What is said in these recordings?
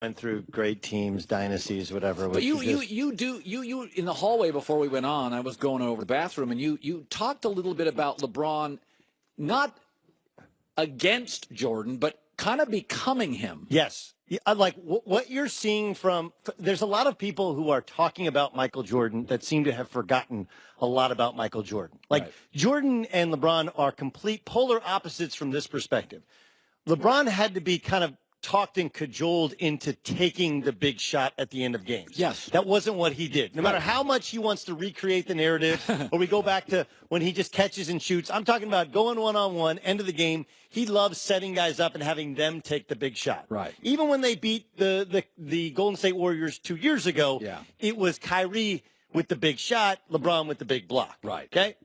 went through great teams, dynasties, whatever. But you in the hallway before we went on, I was going over the bathroom, and you talked a little bit about LeBron, not against Jordan, but kind of becoming him. Yes. Like what you're seeing there's a lot of people who are talking about Michael Jordan that seem to have forgotten a lot about Michael Jordan. Like Right. Jordan and LeBron are complete polar opposites from this perspective. LeBron had to be kind of talked and cajoled into taking the big shot at the end of games. Yes. That wasn't what he did. No matter how much he wants to recreate the narrative, or we go back to when he just catches and shoots. I'm talking about going one-on-one, end of the game. He loves setting guys up and having them take the big shot. Right. Even when they beat the Golden State Warriors 2 years ago, it was Kyrie with the big shot, LeBron with the big block. Right. Okay?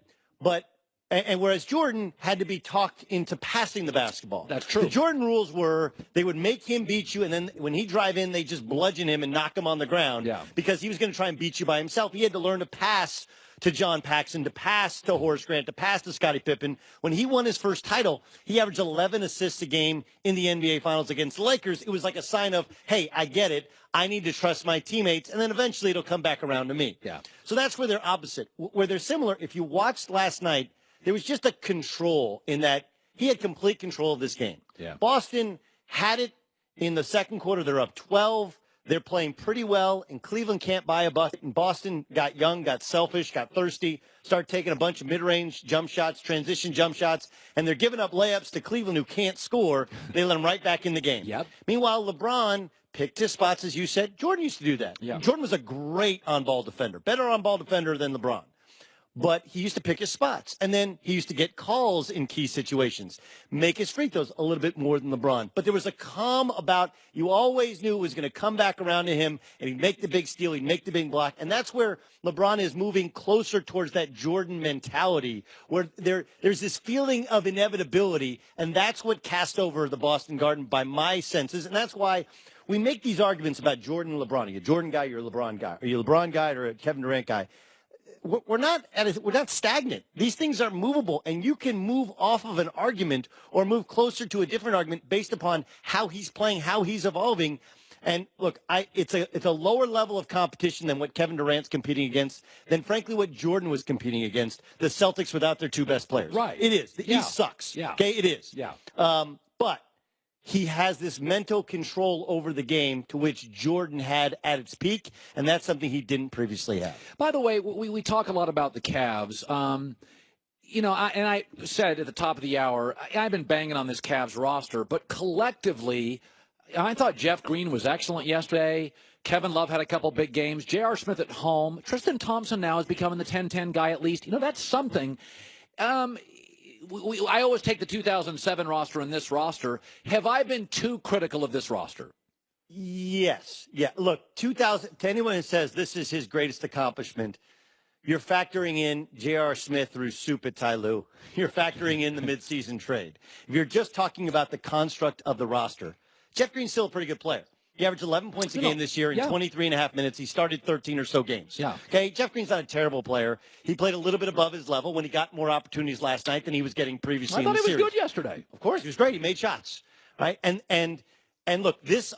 But and whereas Jordan had to be talked into passing the basketball. That's true. The Jordan rules were they would make him beat you, and then when he drive in, they just bludgeon him and knock him on the ground because he was going to try and beat you by himself. He had to learn to pass to John Paxson, to pass to Horace Grant, to pass to Scottie Pippen. When he won his first title, he averaged 11 assists a game in the NBA Finals against the Lakers. It was like a sign of, hey, I get it. I need to trust my teammates, and then eventually it'll come back around to me. Yeah. So that's where they're opposite. Where they're similar, if you watched last night, there was just a control in that he had complete control of this game. Yeah. Boston had it in the second quarter. They're up 12. They're playing pretty well, and Cleveland can't buy a bucket. And Boston got young, got selfish, got thirsty, started taking a bunch of mid-range jump shots, transition jump shots, and they're giving up layups to Cleveland who can't score. They let them right back in the game. Yep. Meanwhile, LeBron picked his spots, as you said. Jordan used to do that. Yeah. Jordan was a great on-ball defender, better on-ball defender than LeBron. But he used to pick his spots. And then he used to get calls in key situations, make his free throws a little bit more than LeBron. But there was a calm about, you always knew it was going to come back around to him, and he'd make the big steal, he'd make the big block. And that's where LeBron is moving closer towards that Jordan mentality, where there's this feeling of inevitability. And that's what cast over the Boston Garden by my senses. And that's why we make these arguments about Jordan and LeBron. Are you a Jordan guy, you're a LeBron guy. Are you a LeBron guy or a Kevin Durant guy? We're not stagnant. These things are movable, and you can move off of an argument or move closer to a different argument based upon how he's playing, how he's evolving. And look, it's a lower level of competition than what Kevin Durant's competing against, than frankly what Jordan was competing against. The Celtics without their two best players. Right. It is. The East sucks. Yeah. Okay, it is. Yeah. But he has this mental control over the game to which Jordan had at its peak, and that's something he didn't previously have. By the way, we talk a lot about the Cavs. I said at the top of the hour, I've been banging on this Cavs roster, but collectively, I thought Jeff Green was excellent yesterday. Kevin Love had a couple big games. J.R. Smith at home. Tristan Thompson now is becoming the 10-10 guy at least. That's something. I always take the 2007 roster and this roster. Have I been too critical of this roster? Yes. Yeah. Look, 2000, to anyone who says this is his greatest accomplishment, you're factoring in J.R. Smith through soup at Ty Lue. You're factoring in the midseason trade. If you're just talking about the construct of the roster, Jeff Green's still a pretty good player. He averaged 11 points a game this year in 23 and a half minutes. He started 13 or so games. Yeah. Okay, Jeff Green's not a terrible player. He played a little bit above his level when he got more opportunities last night than he was getting previously in the series. I thought he was good yesterday. Of course, he was great. He made shots, right? And look, this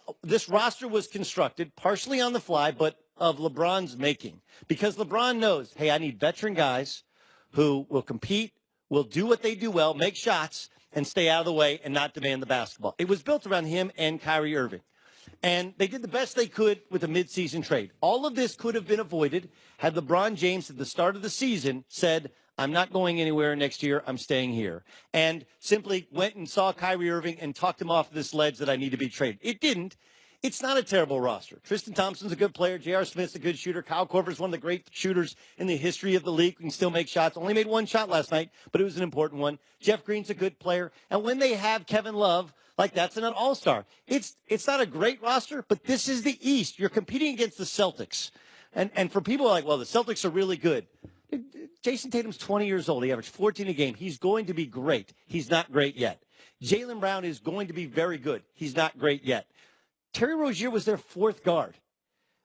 roster was constructed partially on the fly, but of LeBron's making. Because LeBron knows, hey, I need veteran guys who will compete, will do what they do well, make shots, and stay out of the way and not demand the basketball. It was built around him and Kyrie Irving. And they did the best they could with a midseason trade. All of this could have been avoided had LeBron James at the start of the season said, I'm not going anywhere next year. I'm staying here. And simply went and saw Kyrie Irving and talked him off this ledge that I need to be traded. It didn't. It's not a terrible roster. Tristan Thompson's a good player. J.R. Smith's a good shooter. Kyle Korver's one of the great shooters in the history of the league. Can still make shots. Only made one shot last night, but it was an important one. Jeff Green's a good player. And when they have Kevin Love, like that's an all-star. It's not a great roster, but this is the East. You're competing against the Celtics. And for people like, well, the Celtics are really good. Jason Tatum's 20 years old. He averaged 14 a game. He's going to be great. He's not great yet. Jaylen Brown is going to be very good. He's not great yet. Terry Rozier was their fourth guard,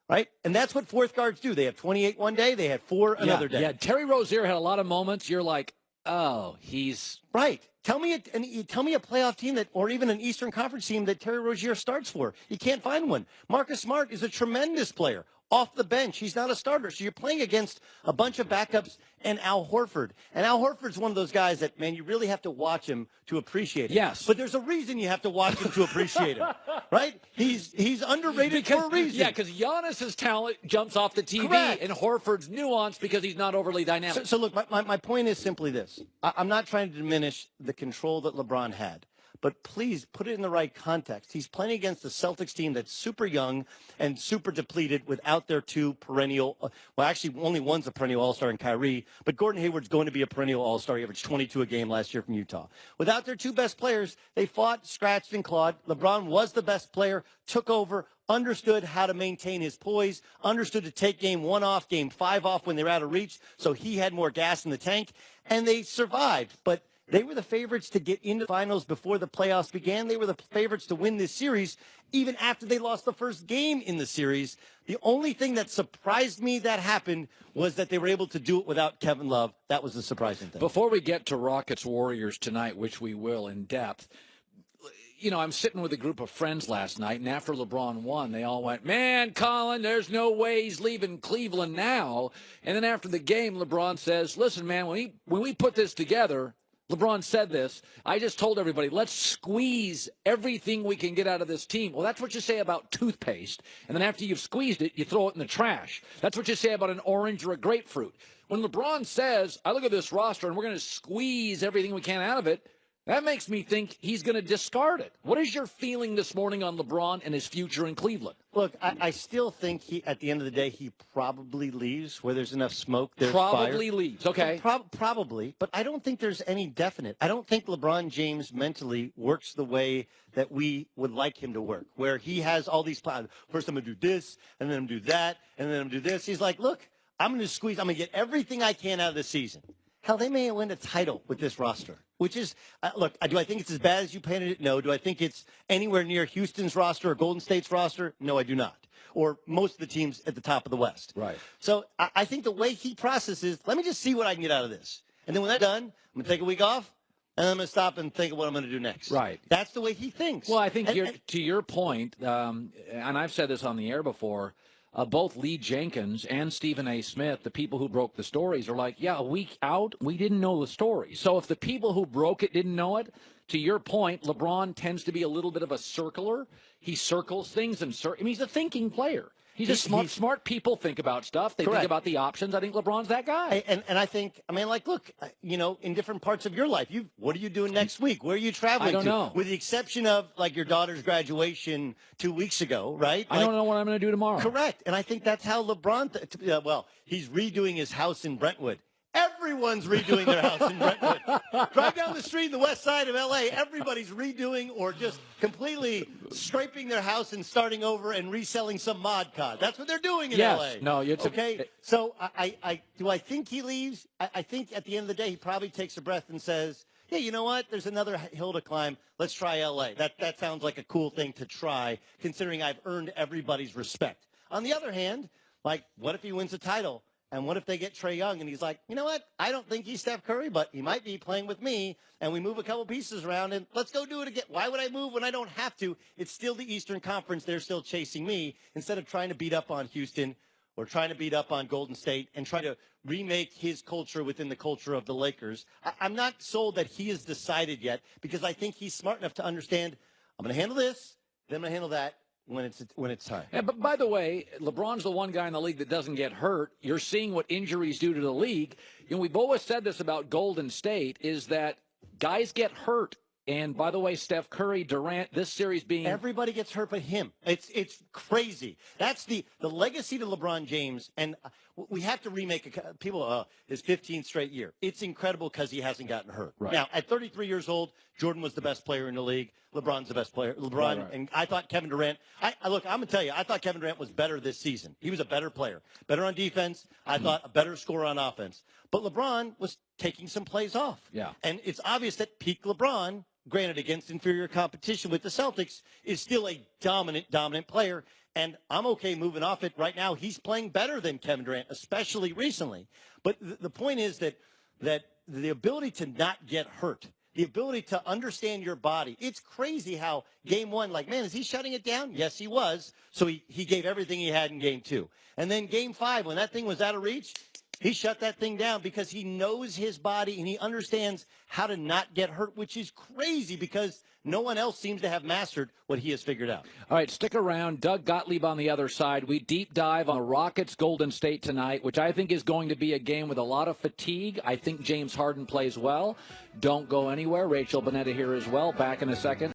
right? And that's what fourth guards do. They have 28 one day. They had 4 another day. Yeah, Terry Rozier had a lot of moments. You're like, Oh, he's Right. Tell me a playoff team that, or even an Eastern Conference team that Terry Rozier starts for. You can't find one. Marcus Smart is a tremendous player off the bench. He's not a starter. So you're playing against a bunch of backups and Al Horford. And Al Horford's one of those guys that, man, you really have to watch him to appreciate him. Yes. But there's a reason you have to watch him to appreciate him. Right? He's underrated for a reason. Yeah, because Giannis's talent jumps off the TV, Correct. and Horford's nuance because he's not overly dynamic. So look, my point is simply this. I'm not trying to diminish the control that LeBron had, but please put it in the right context. He's playing against the Celtics team that's super young and super depleted without their two perennial, well, actually only one's a perennial all-star in Kyrie, but Gordon Hayward's going to be a perennial all-star. He averaged 22 a game last year from Utah. Without their two best players, they fought, scratched, and clawed. LeBron was the best player, took over, understood how to maintain his poise, understood to take game 1 off, game 5 off when they were out of reach, so he had more gas in the tank, and they survived. But they were the favorites to get into the finals before the playoffs began. They were the favorites to win this series, even after they lost the first game in the series. The only thing that surprised me that happened was that they were able to do it without Kevin Love. That was the surprising thing. Before we get to Rockets Warriors tonight, which we will in depth, I'm sitting with a group of friends last night, and after LeBron won, they all went, "Man, Colin, there's no way he's leaving Cleveland now." And then after the game, LeBron says, "Listen, man, when we put this together," LeBron said this, "I just told everybody, let's squeeze everything we can get out of this team." Well, that's what you say about toothpaste. And then after you've squeezed it, you throw it in the trash. That's what you say about an orange or a grapefruit. When LeBron says, "I look at this roster and we're going to squeeze everything we can out of it," that makes me think he's going to discard it. What is your feeling this morning on LeBron and his future in Cleveland? Look, I still think at the end of the day, he probably leaves where there's enough smoke. There's Probably fire. leaves. Okay. Probably, but I don't think there's any definite. I don't think LeBron James mentally works the way that we would like him to work, where he has all these plans. First, I'm going to do this, and then I'm going to do that, and then I'm going to do this. He's like, look, I'm going to squeeze. I'm going to get everything I can out of this season. Hell, they may win a title with this roster, which is, look, do I think it's as bad as you painted it? No. Do I think it's anywhere near Houston's roster or Golden State's roster? No, I do not. Or most of the teams at the top of the West. Right. So I think the way he processes, let me just see what I can get out of this. And then when that's done, I'm going to take a week off, and I'm going to stop and think of what I'm going to do next. Right. That's the way he thinks. Well, I think to your point, and I've said this on the air before, both Lee Jenkins and Stephen A. Smith, the people who broke the stories, are like, yeah, a week out, we didn't know the story. So if the people who broke it didn't know it, to your point, LeBron tends to be a little bit of a circler. He circles things and he's a thinking player. He's smart people think about stuff. They think about the options. I think LeBron's that guy. And I think, like, look, in different parts of your life, what are you doing next week? Where are you traveling I don't know. With the exception of, like, your daughter's graduation 2 weeks ago, right? I don't know what I'm going to do tomorrow. Correct. And I think that's how LeBron, he's redoing his house in Brentwood. Everyone's redoing their house in Brentwood. Drive down the street in the west side of L.A., everybody's redoing or just completely scraping their house and starting over and reselling some Mod Cod. That's what they're doing in L.A. No, okay? So do I think he leaves? I think at the end of the day, he probably takes a breath and says, yeah, you know what? There's another hill to climb. Let's try L.A. That sounds like a cool thing to try, considering I've earned everybody's respect. On the other hand, like, what if he wins a title? And what if they get Trae Young and he's like, you know what? I don't think he's Steph Curry, but he might be playing with me. And we move a couple pieces around and let's go do it again. Why would I move when I don't have to? It's still the Eastern Conference. They're still chasing me instead of trying to beat up on Houston or trying to beat up on Golden State and try to remake his culture within the culture of the Lakers. I'm not sold that he has decided yet because I think he's smart enough to understand I'm going to handle this, then I'm going to handle that. When it's time. Yeah, but by the way, LeBron's the one guy in the league that doesn't get hurt. You're seeing what injuries do to the league. We've always said this about Golden State is that guys get hurt. And by the way, Steph Curry, Durant, this series being everybody gets hurt but him. It's crazy. That's the legacy to LeBron James, and we have to remake his 15th straight year. It's incredible because he hasn't gotten hurt. Right. Now, at 33 years old, Jordan was the best player in the league. LeBron's the best player. Right. And I thought Kevin Durant. Look, I'm gonna tell you, I thought Kevin Durant was better this season. He was a better player, better on defense. I thought a better scorer on offense. But LeBron was taking some plays off. Yeah. And it's obvious that peak LeBron, granted against inferior competition with the Celtics, is still a dominant player. And I'm okay moving off it right now. He's playing better than Kevin Durant, especially recently. But the point is that the ability to not get hurt, the ability to understand your body. It's crazy how game one, like, man, is he shutting it down? Yes, he was. So he gave everything he had in game two. And then game five, when that thing was out of reach, he shut that thing down because he knows his body and he understands how to not get hurt, which is crazy because no one else seems to have mastered what he has figured out. All right, stick around. Doug Gottlieb on the other side. We deep dive on the Rockets Golden State tonight, which I think is going to be a game with a lot of fatigue. I think James Harden plays well. Don't go anywhere. Rachel Bonetta here as well. Back in a second.